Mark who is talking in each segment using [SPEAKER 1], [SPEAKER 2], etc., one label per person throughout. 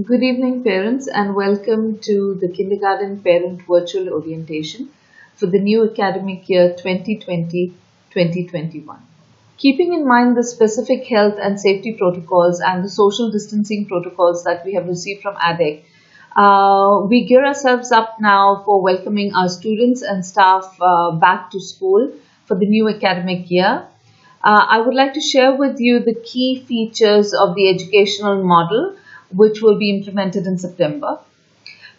[SPEAKER 1] Good evening, parents, and welcome to the Kindergarten Parent Virtual Orientation for the new academic year 2020-2021. Keeping in mind the specific health and safety protocols and the social distancing protocols that we have received from ADEC, we gear ourselves up now for welcoming our students and staff back to school for the new academic year. I would like to share with you the key features of the educational model which will be implemented in September.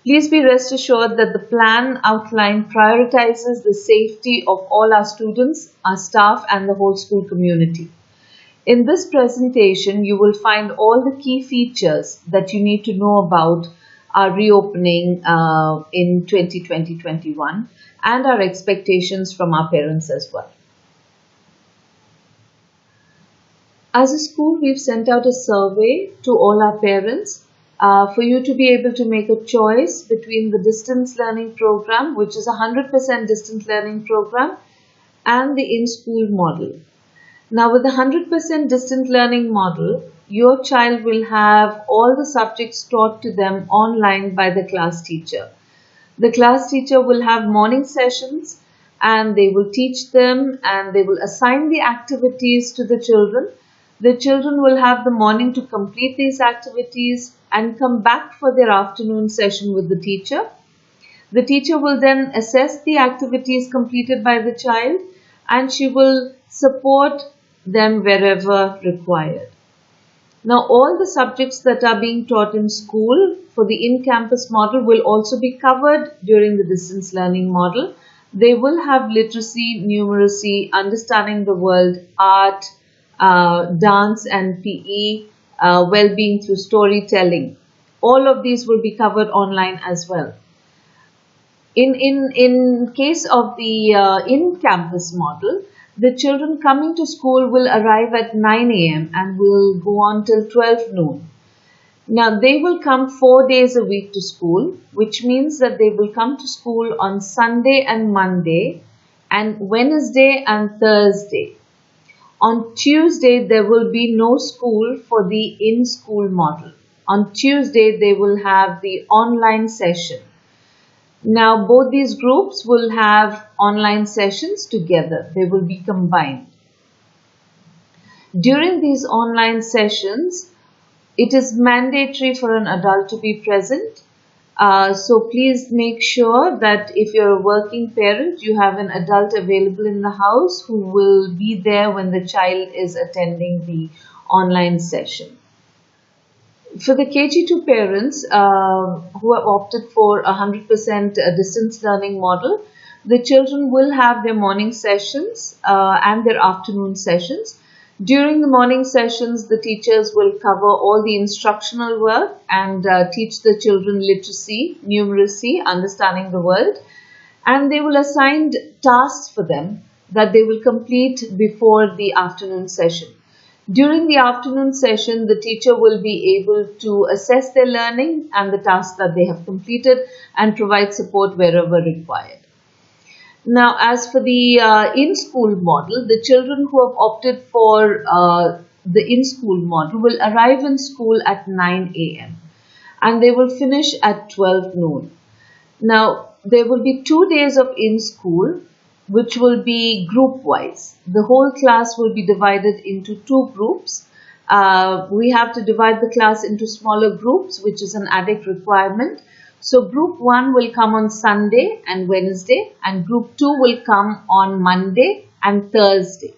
[SPEAKER 1] Please be rest assured that the plan outlined prioritizes the safety of all our students, our staff, and the whole school community. In this presentation, you will find all the key features that you need to know about our reopening in 2020-21 and our expectations from our parents as well. As a school, we've sent out a survey to all our parents for you to be able to make a choice between the distance learning program, which is a 100% distance learning program, and the in-school model. Now, with the 100% distance learning model, your child will have all the subjects taught to them online by the class teacher. The class teacher will have morning sessions and they will teach them and they will assign the activities to the children. The children will have the morning to complete these activities and come back for their afternoon session with the teacher. The teacher will then assess the activities completed by the child and she will support them wherever required. Now, all the subjects that are being taught in school for the in-campus model will also be covered during the distance learning model. They will have literacy, numeracy, understanding the world, art, dance and PE, well-being through storytelling. All of these will be covered online as well. In case of the in-campus model, the children coming to school will arrive at 9 a.m. and will go on till 12 noon. Now, they will come 4 days a week to school, which means that they will come to school on Sunday and Monday and Wednesday and Thursday. On Tuesday, there will be no school for the in-school model. On Tuesday, they will have the online session. Now, both these groups will have online sessions together. They will be combined. During these online sessions, it is mandatory for an adult to be present. So please make sure that if you're a working parent, you have an adult available in the house who will be there when the child is attending the online session. For the KG2 parents who have opted for a 100% distance learning model, the children will have their morning sessions and their afternoon sessions. During the morning sessions, the teachers will cover all the instructional work and teach the children literacy, numeracy, understanding the world. And they will assign tasks for them that they will complete before the afternoon session. During the afternoon session, the teacher will be able to assess their learning and the tasks that they have completed and provide support wherever required. Now, as for the in-school model, the children who have opted for the in-school model will arrive in school at 9 a.m. and they will finish at 12 noon. Now, there will be 2 days of in-school, which will be group-wise. The whole class will be divided into 2 groups. We have to divide the class into smaller groups, which is an ADEC requirement. So group 1 will come on Sunday and Wednesday and group 2 will come on Monday and Thursday.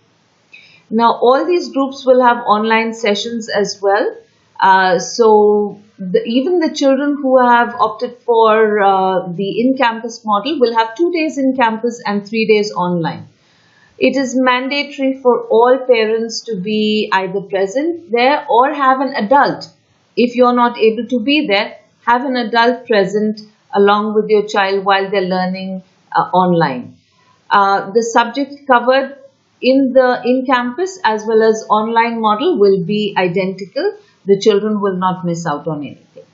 [SPEAKER 1] Now all these groups will have online sessions as well. Even the children who have opted for the in-campus model will have 2 days in campus and 3 days online. It is mandatory for all parents to be either present there or have an adult. If you're not able to be there, have an adult present along with your child while they're learning online. The subject covered in the in-campus as well as online model will be identical. The children will not miss out on anything.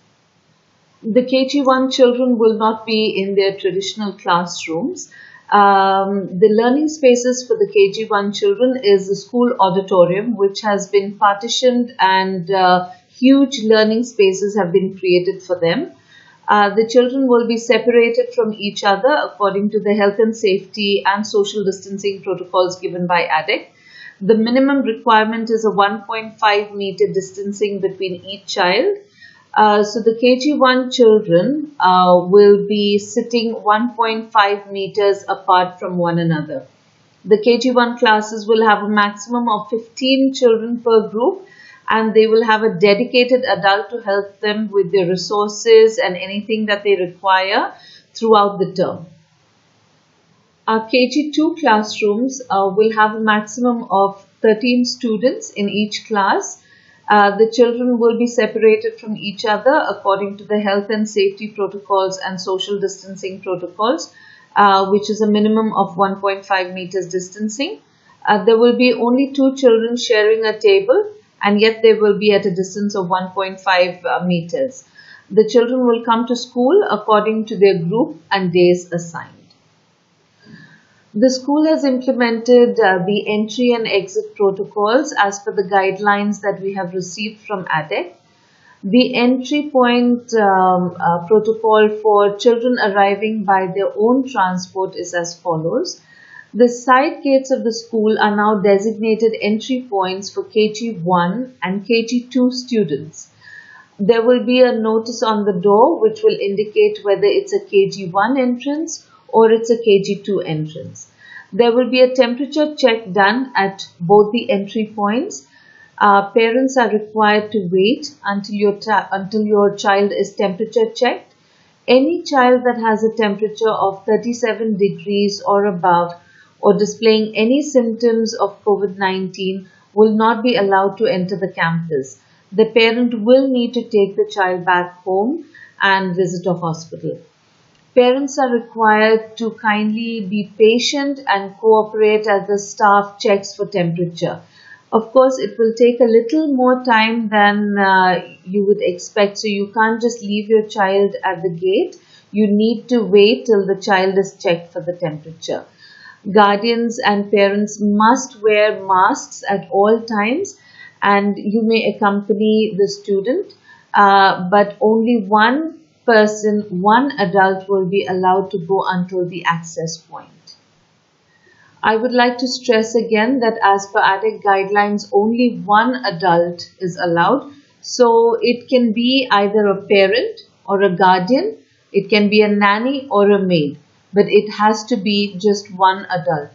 [SPEAKER 1] The KG1 children will not be in their traditional classrooms. The learning spaces for the KG1 children is the school auditorium, which has been partitioned and huge learning spaces have been created for them. The children will be separated from each other according to the health and safety and social distancing protocols given by ADEC. The minimum requirement is a 1.5 meter distancing between each child. So the KG1 children will be sitting 1.5 meters apart from one another. The KG1 classes will have a maximum of 15 children per group, and they will have a dedicated adult to help them with their resources and anything that they require throughout the term. Our KG2 classrooms will have a maximum of 13 students in each class. The children will be separated from each other according to the health and safety protocols and social distancing protocols, which is a minimum of 1.5 meters distancing. There will be only 2 children sharing a table, and yet they will be at a distance of 1.5 meters. The children will come to school according to their group and days assigned. The school has implemented the entry and exit protocols as per the guidelines that we have received from ADEC. The entry point protocol for children arriving by their own transport is as follows. The side gates of the school are now designated entry points for KG1 and KG2 students. There will be a notice on the door which will indicate whether it's a KG1 entrance or it's a KG2 entrance. There will be a temperature check done at both the entry points. Parents are required to wait until your child is temperature checked. Any child that has a temperature of 37 degrees or above or displaying any symptoms of COVID-19 will not be allowed to enter the campus. The parent will need to take the child back home and visit a hospital. Parents are required to kindly be patient and cooperate as the staff checks for temperature. Of course, it will take a little more time than you would expect, so you can't just leave your child at the gate. You need to wait till the child is checked for the temperature. Guardians and parents must wear masks at all times, and you may accompany the student, but only one adult will be allowed to go until the access point. I would like to stress again that as per ADEC guidelines, only one adult is allowed. So it can be either a parent or a guardian, it can be a nanny or a maid, but it has to be just one adult.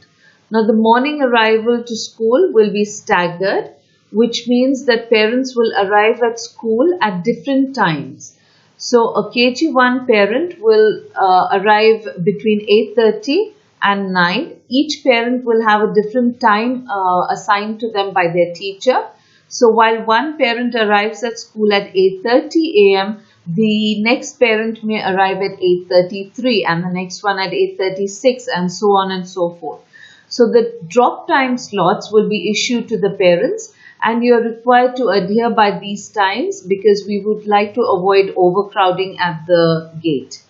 [SPEAKER 1] Now the morning arrival to school will be staggered, which means that parents will arrive at school at different times. So a KG1 parent will arrive between 8:30 and 9. Each parent will have a different time assigned to them by their teacher. So while one parent arrives at school at 8:30 a.m., the next parent may arrive at 8:33 and the next one at 8:36 and so on and so forth. So the drop time slots will be issued to the parents, and you are required to adhere by these times because we would like to avoid overcrowding at the gate.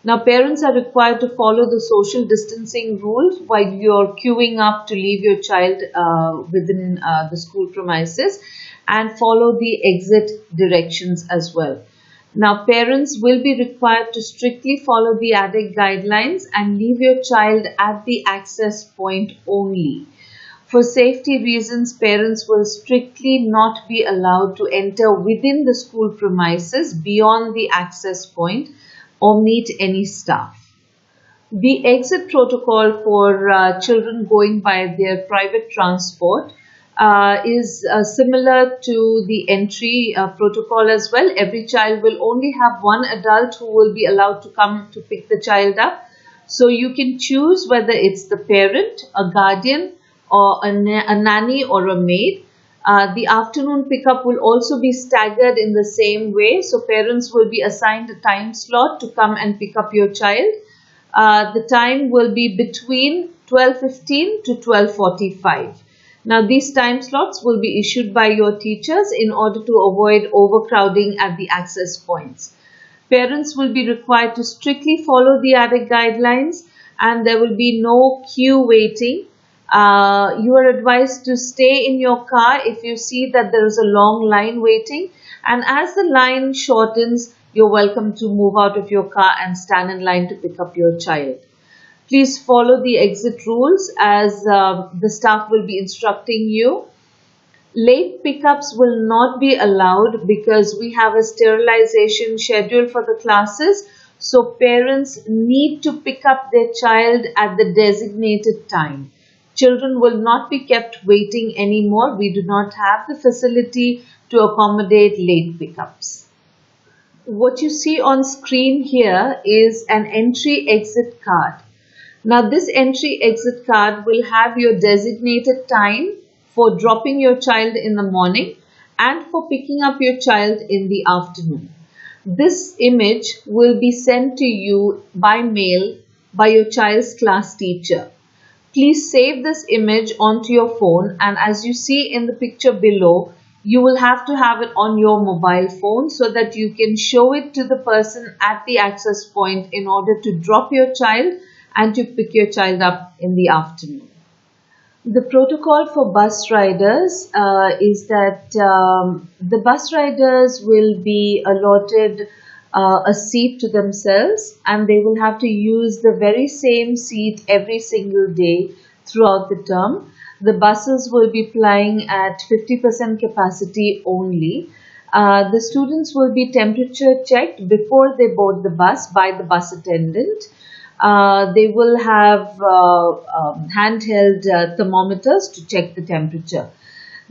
[SPEAKER 1] Now parents are required to follow the social distancing rules while you are queuing up to leave your child within the school premises, and follow the exit directions as well. Now parents will be required to strictly follow the ADEC guidelines and leave your child at the access point only. For safety reasons, parents will strictly not be allowed to enter within the school premises beyond the access point or meet any staff. The exit protocol for children going by their private transport is similar to the entry protocol as well. Every child will only have one adult who will be allowed to come to pick the child up. So you can choose whether it's the parent, a guardian, or a nanny or a maid. The afternoon pickup will also be staggered in the same way. So parents will be assigned a time slot to come and pick up your child. The time will be between 12:15 to 12:45. Now these time slots will be issued by your teachers in order to avoid overcrowding at the access points. Parents will be required to strictly follow the ADEC guidelines, and there will be no queue waiting. You are advised to stay in your car if you see that there is a long line waiting, And as the line shortens, you're welcome to move out of your car and stand in line to pick up your child. Please follow the exit rules as the staff will be instructing you. Late pickups will not be allowed because we have a sterilization schedule for the classes. So parents need to pick up their child at the designated time. Children will not be kept waiting anymore. We do not have the facility to accommodate late pickups. What you see on screen here is an entry exit card. Now this entry exit card will have your designated time for dropping your child in the morning and for picking up your child in the afternoon. This image will be sent to you by mail by your child's class teacher. Please save this image onto your phone, and as you see in the picture below, you will have to have it on your mobile phone so that you can show it to the person at the access point in order to drop your child and to pick your child up in the afternoon. The protocol for bus riders is that the bus riders will be allotted a seat to themselves, and they will have to use the very same seat every single day throughout the term. The buses will be plying at 50% capacity only. The students will be temperature checked before they board the bus by the bus attendant. They will have handheld thermometers to check the temperature.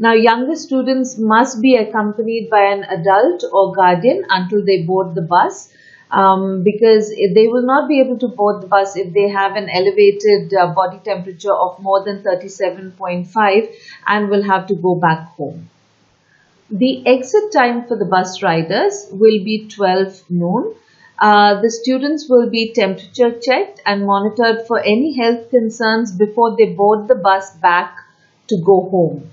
[SPEAKER 1] Now, younger students must be accompanied by an adult or guardian until they board the bus, because they will not be able to board the bus if they have an elevated body temperature of more than 37.5 and will have to go back home. The exit time for the bus riders will be 12 noon. The students will be temperature checked and monitored for any health concerns before they board the bus back to go home.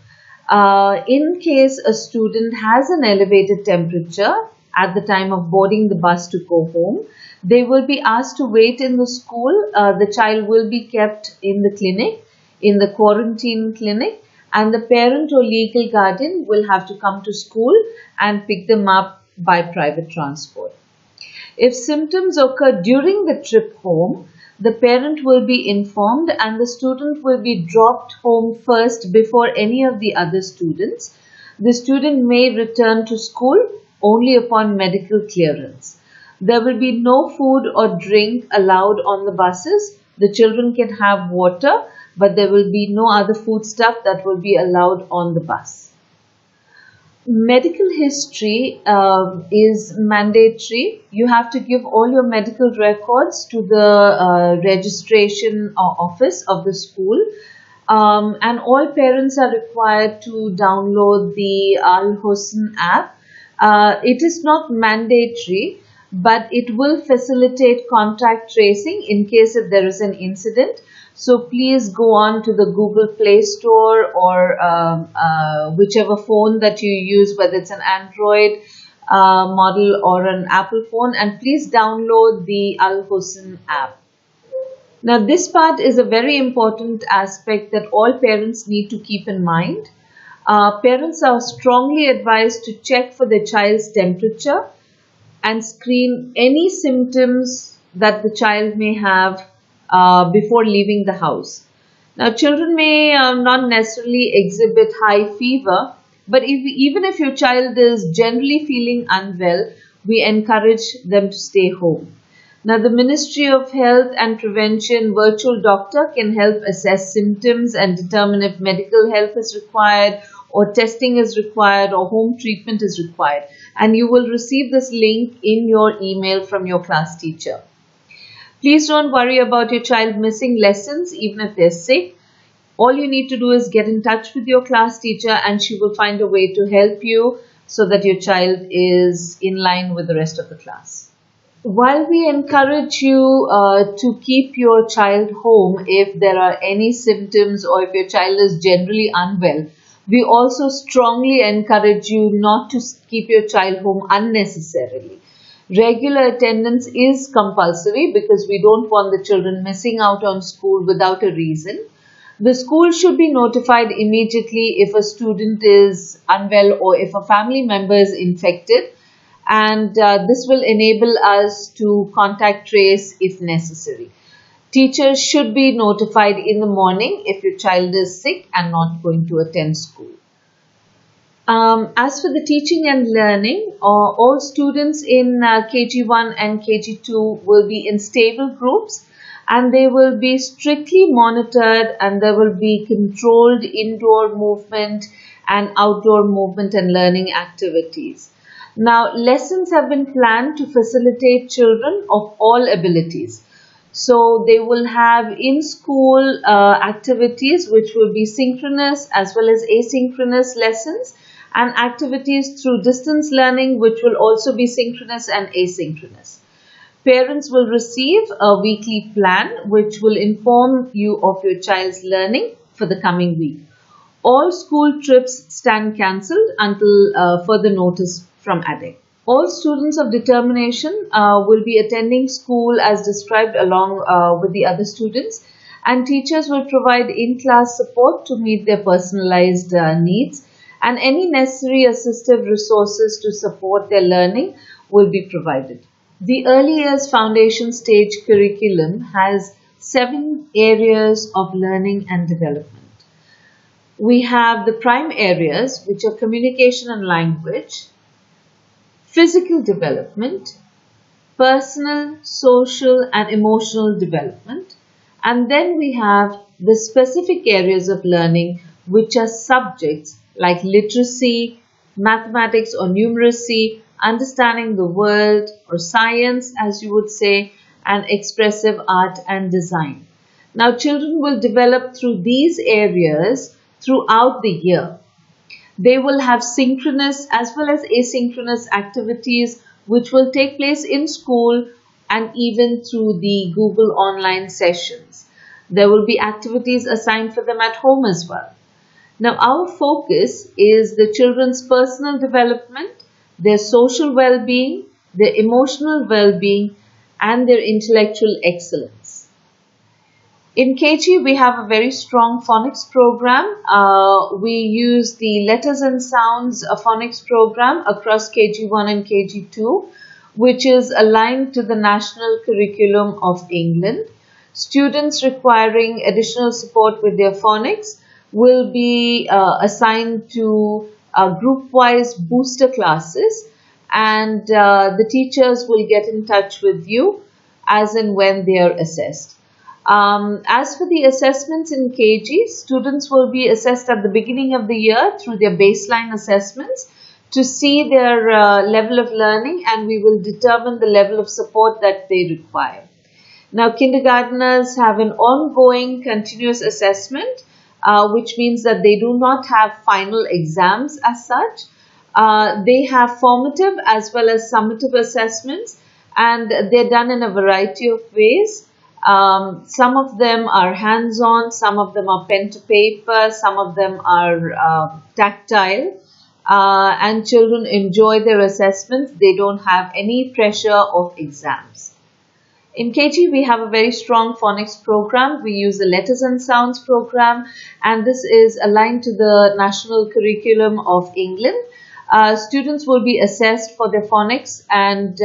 [SPEAKER 1] In case a student has an elevated temperature at the time of boarding the bus to go home, they will be asked to wait in the school. The child will be kept in the clinic, in the quarantine clinic, and the parent or legal guardian will have to come to school and pick them up by private transport. If symptoms occur during the trip home, the parent will be informed and the student will be dropped home first before any of the other students. The student may return to school only upon medical clearance. There will be no food or drink allowed on the buses. The children can have water, but there will be no other food stuff that will be allowed on the bus. Medical history is mandatory. You have to give all your medical records to the registration office of the school, and all parents are required to download the Al Hosn app. It is not mandatory, but it will facilitate contact tracing in case if there is an incident. So please go on to the Google Play Store or whichever phone that you use, whether it's an Android model or an Apple phone, and please download the Al Hosn app. Now this part is a very important aspect that all parents need to keep in mind. Parents are strongly advised to check for their child's temperature and screen any symptoms that the child may have before leaving the house. Now, children may not necessarily exhibit high fever, but even if your child is generally feeling unwell, we encourage them to stay home. Now, the Ministry of Health and Prevention virtual doctor can help assess symptoms and determine if medical help is required or testing is required or home treatment is required. And you will receive this link in your email from your class teacher. Please don't worry about your child missing lessons even if they're sick. All you need to do is get in touch with your class teacher and she will find a way to help you so that your child is in line with the rest of the class. While we encourage you to keep your child home if there are any symptoms or if your child is generally unwell, we also strongly encourage you not to keep your child home unnecessarily. Regular attendance is compulsory because we don't want the children missing out on school without a reason. The school should be notified immediately if a student is unwell or if a family member is infected, and this will enable us to contact trace if necessary. Teachers should be notified in the morning if your child is sick and not going to attend school. As for the teaching and learning, all students in KG1 and KG2 will be in stable groups, and they will be strictly monitored, and there will be controlled indoor movement and outdoor movement and learning activities. Now, lessons have been planned to facilitate children of all abilities. So they will have in-school activities which will be synchronous as well as asynchronous lessons, and activities through distance learning which will also be synchronous and asynchronous. Parents will receive a weekly plan which will inform you of your child's learning for the coming week. All school trips stand cancelled until further notice from ADEC. All students of determination will be attending school as described along with the other students, and teachers will provide in-class support to meet their personalized needs, and any necessary assistive resources to support their learning will be provided. The early years foundation stage curriculum has 7 areas of learning and development. We have the prime areas, which are communication and language, physical development, personal, social and emotional development, and then we have the specific areas of learning which are subjects like literacy, mathematics or numeracy, understanding the world or science as you would say, and expressive art and design. Now children will develop through these areas throughout the year. They will have synchronous as well as asynchronous activities which will take place in school and even through the Google online sessions. There will be activities assigned for them at home as well. Now our focus is the children's personal development, their social well-being, their emotional well-being and their intellectual excellence. In KG, we have a very strong phonics program. We use the letters and sounds phonics program across KG1 and KG2, which is aligned to the national curriculum of England. Students requiring additional support with their phonics will be assigned to group-wise booster classes, and the teachers will get in touch with you as and when they are assessed. As for the assessments in KG, students will be assessed at the beginning of the year through their baseline assessments to see their level of learning, and we will determine the level of support that they require. Now, kindergarteners have an ongoing continuous assessment, which means that they do not have final exams as such. They have formative as well as summative assessments, and they're done in a variety of ways. Some of them are hands-on, some of them are pen to paper, some of them are tactile, and children enjoy their assessments. They don't have any pressure of exams. In KG, we have a very strong phonics program. We use the letters and sounds program, and this is aligned to the national curriculum of England. Students will be assessed for their phonics, and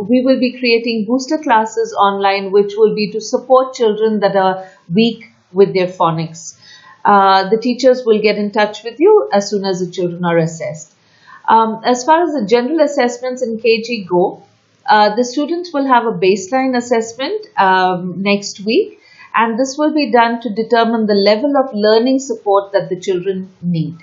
[SPEAKER 1] we will be creating booster classes online which will be to support children that are weak with their phonics. The teachers will get in touch with you as soon as the children are assessed. As far as the general assessments in KG go, the students will have a baseline assessment next week, and this will be done to determine the level of learning support that the children need.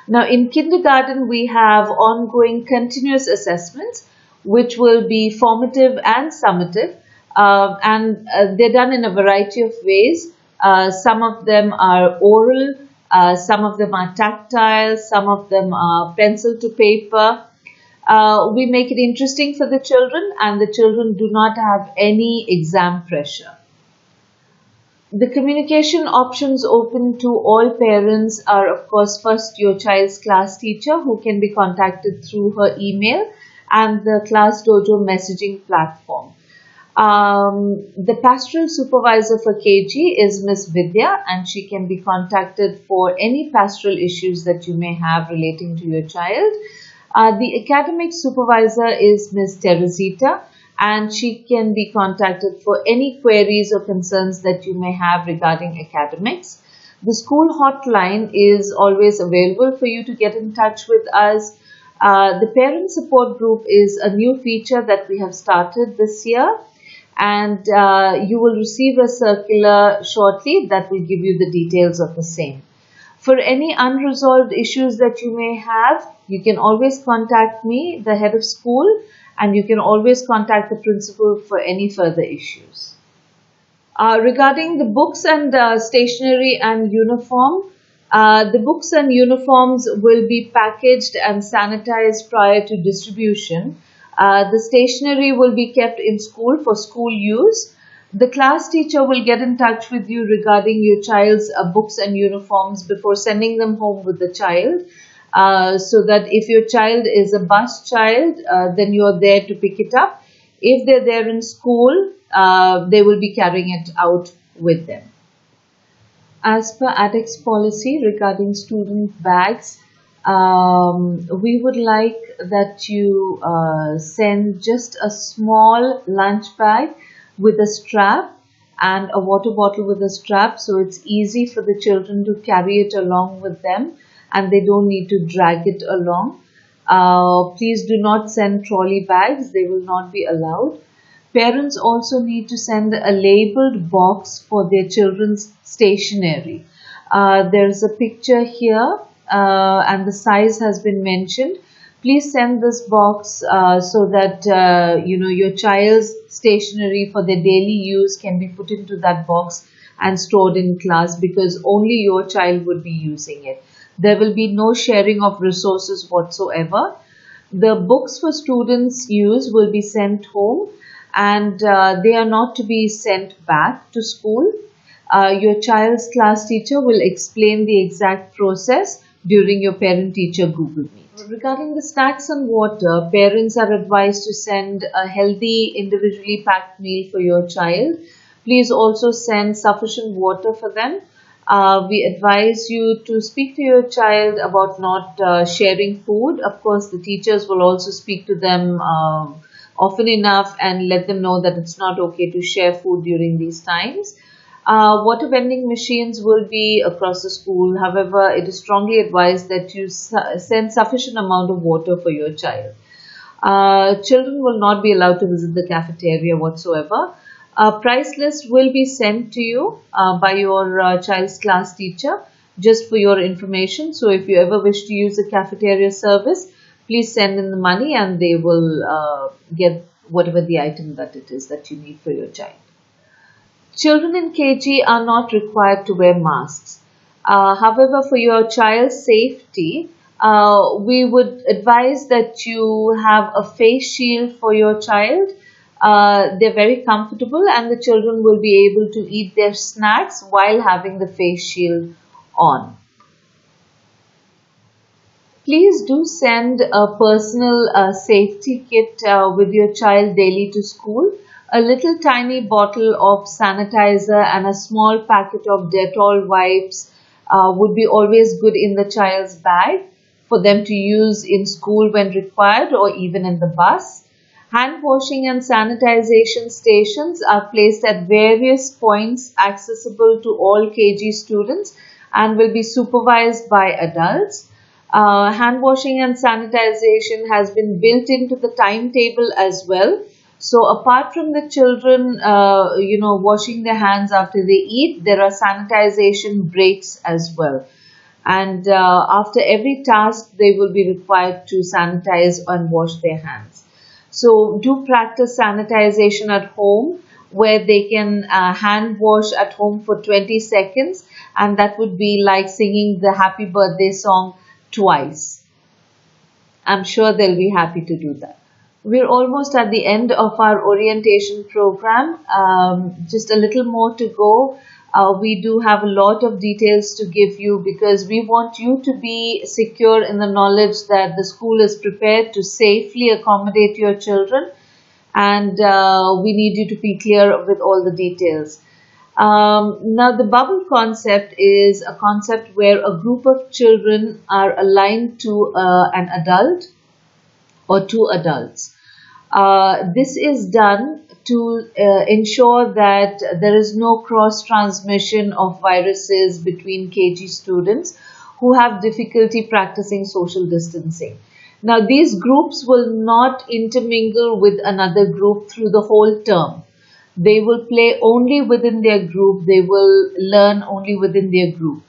[SPEAKER 1] Now, in kindergarten, we have ongoing continuous assessments, which will be formative and summative, and they're done in a variety of ways. Some of them are oral, some of them are tactile, some of them are pencil to paper. We make it interesting for the children, and the children do not have any exam pressure. The communication options open to all parents are, of course, first your child's class teacher, who can be contacted through her email, and the Class Dojo messaging platform. The pastoral supervisor for KG is Miss Vidya, and she can be contacted for any pastoral issues that you may have relating to your child. The academic supervisor is Miss Teresita, and she can be contacted for any queries or concerns that you may have regarding academics. The school hotline is always available for you to get in touch with us. The parent support group is a new feature that we have started this year, and you will receive a circular shortly that will give you the details of the same. For any unresolved issues that you may have, you can always contact me, the head of school, and you can always contact the principal for any further issues. Regarding the books and stationery and uniform, the books and uniforms will be packaged and sanitized prior to distribution. The stationery will be kept in school for school use. The class teacher will get in touch with you regarding your child's books and uniforms before sending them home with the child. So that if your child is a bus child, then you are there to pick it up. If they're there in school, they will be carrying it out with them. As per ADEX policy regarding student bags, we would like that you send just a small lunch bag with a strap and a water bottle with a strap, so it's easy for the children to carry it along with them and they don't need to drag it along. Please do not send trolley bags, they will not be allowed. Parents also need to send a labeled box for their children's stationery. There's a picture here and the size has been mentioned. Please send this box so that your child's stationery for their daily use can be put into that box and stored in class, because only your child would be using it. There will be no sharing of resources whatsoever. The books for students' use will be sent home, and they are not to be sent back to school. Your child's class teacher will explain the exact process during your parent-teacher Google Meet. Regarding the snacks and water, parents are advised to send a healthy, individually packed meal for your child. Please also send sufficient water for them. We advise you to speak to your child about not sharing food. Of course, the teachers will also speak to them often enough and let them know that it's not okay to share food during these times. Water vending machines will be across the school. However, it is strongly advised that you send sufficient amount of water for your child. Children will not be allowed to visit the cafeteria whatsoever. A price list will be sent to you by your child's class teacher just for your information. So if you ever wish to use the cafeteria service, please send in the money and they will get whatever the item that it is that you need for your child. Children in KG are not required to wear masks. However, for your child's safety, we would advise that you have a face shield for your child. They're very comfortable and the children will be able to eat their snacks while having the face shield on. Please do send a personal safety kit with your child daily to school. A little tiny bottle of sanitizer and a small packet of Dettol wipes would be always good in the child's bag for them to use in school when required or even in the bus. Hand washing and sanitization stations are placed at various points accessible to all KG students and will be supervised by adults. Hand washing and sanitization has been built into the timetable as well. So apart from the children, washing their hands after they eat, there are sanitization breaks as well. And after every task, they will be required to sanitize and wash their hands. So do practice sanitization at home, where they can hand wash at home for 20 seconds. And that would be like singing the happy birthday song twice. I'm sure they'll be happy to do that. We're almost at the end of our orientation program. Just a little more to go. We do have a lot of details to give you because we want you to be secure in the knowledge that the school is prepared to safely accommodate your children. and we need you to be clear with all the details. Now, the bubble concept is a concept where a group of children are aligned to an adult or two adults. This is done to ensure that there is no cross transmission of viruses between KG students who have difficulty practicing social distancing. Now, these groups will not intermingle with another group through the whole term. They will play only within their group, they will learn only within their group,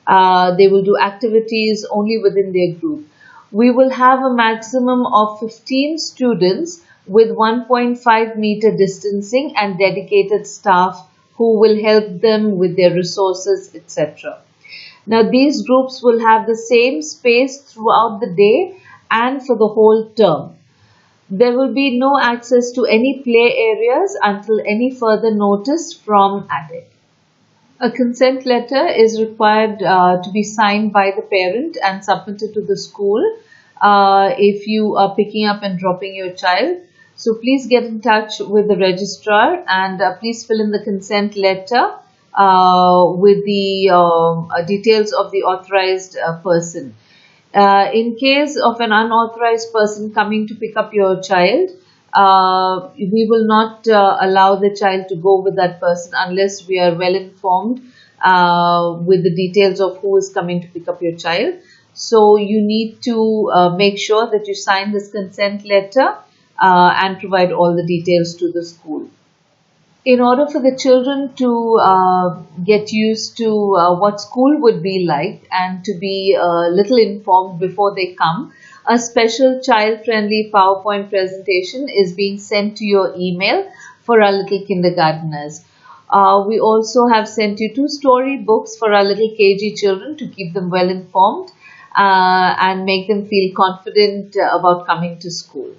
[SPEAKER 1] they will do activities only within their group. We will have a maximum of 15 students with 1.5-meter distancing and dedicated staff who will help them with their resources, etc. Now, these groups will have the same space throughout the day and for the whole term. There will be no access to any play areas until any further notice from ADEC. A consent letter is required to be signed by the parent and submitted to the school if you are picking up and dropping your child. So please get in touch with the registrar and please fill in the consent letter with the details of the authorized person. In case of an unauthorized person coming to pick up your child, we will not allow the child to go with that person unless we are well informed with the details of who is coming to pick up your child. So you need to make sure that you sign this consent letter and provide all the details to the school. In order for the children to get used to what school would be like and to be a little informed before they come, a special child-friendly PowerPoint presentation is being sent to your email for our little kindergarteners. We also have sent you 2 story books for our little KG children to keep them well informed and make them feel confident about coming to school.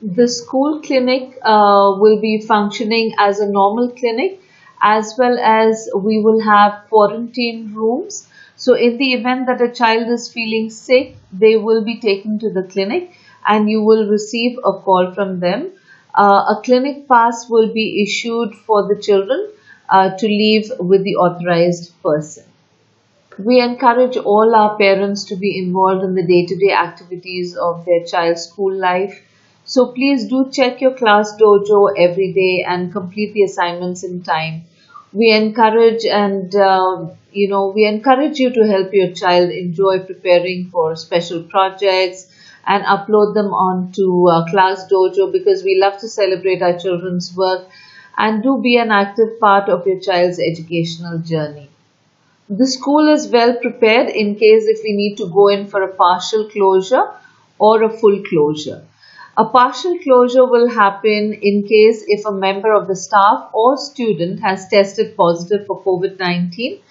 [SPEAKER 1] The school clinic will be functioning as a normal clinic, as well as we will have quarantine rooms. So in the event that a child is feeling sick, they will be taken to the clinic and you will receive a call from them. A clinic pass will be issued for the children to leave with the authorized person. We encourage all our parents to be involved in the day-to-day activities of their child's school life. So please do check your class dojo every day and complete the assignments in time. We encourage we encourage you to help your child enjoy preparing for special projects and upload them onto class dojo because we love to celebrate our children's work and do be an active part of your child's educational journey. The school is well prepared in case if we need to go in for a partial closure or a full closure. A partial closure will happen in case if a member of the staff or student has tested positive for COVID-19.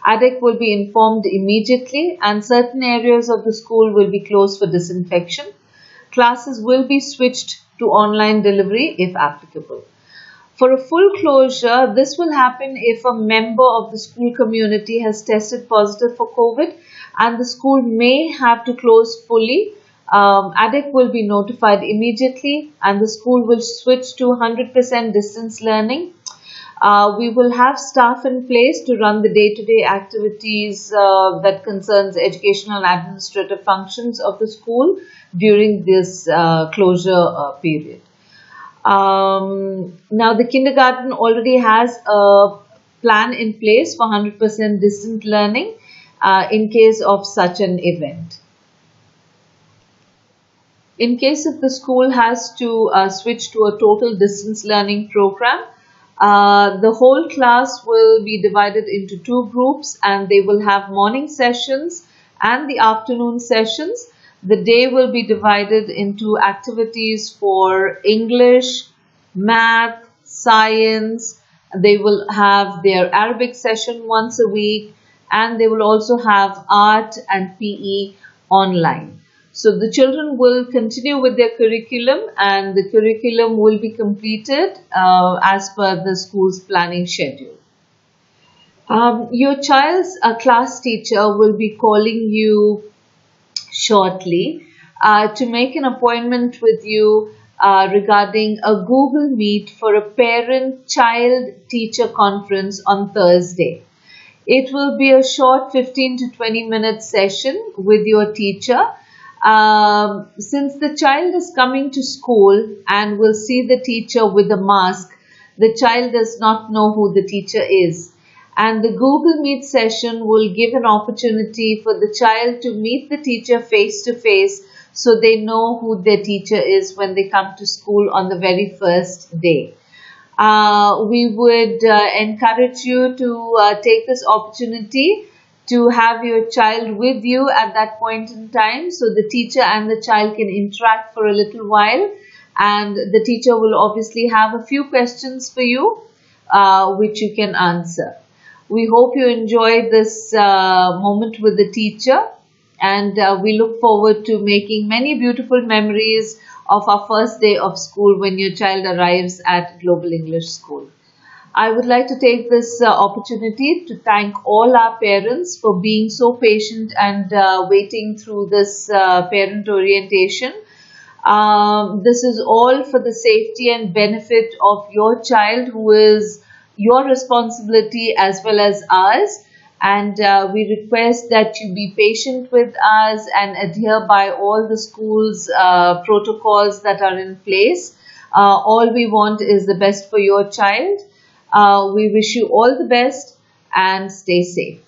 [SPEAKER 1] ADEC will be informed immediately and certain areas of the school will be closed for disinfection. Classes will be switched to online delivery if applicable. For a full closure, this will happen if a member of the school community has tested positive for COVID and the school may have to close fully. ADEC will be notified immediately and the school will switch to 100% distance learning. We will have staff in place to run the day-to-day activities that concerns educational and administrative functions of the school during this closure period. Now the kindergarten already has a plan in place for 100% distant learning in case of such an event. In case if the school has to switch to a total distance learning program, the whole class will be divided into 2 groups and they will have morning sessions and the afternoon sessions. The day will be divided into activities for English, math, science. They will have their Arabic session once a week and they will also have art and PE online. So the children will continue with their curriculum and the curriculum will be completed as per the school's planning schedule. Your child's class teacher will be calling you shortly to make an appointment with you regarding a Google Meet for a parent-child-teacher conference on Thursday. It will be a short 15 to 20-minute session with your teacher. Since the child is coming to school and will see the teacher with a mask, the child does not know who the teacher is. And the Google Meet session will give an opportunity for the child to meet the teacher face to face so they know who their teacher is when they come to school on the very first day. We would encourage you to take this opportunity to have your child with you at that point in time so the teacher and the child can interact for a little while, and the teacher will obviously have a few questions for you which you can answer. We hope you enjoyed this moment with the teacher, and we look forward to making many beautiful memories of our first day of school when your child arrives at Global English School. I would like to take this opportunity to thank all our parents for being so patient and waiting through this parent orientation. This is all for the safety and benefit of your child, who is your responsibility as well as ours. And we request that you be patient with us and adhere by all the school's protocols that are in place. All we want is the best for your child. We wish you all the best and stay safe.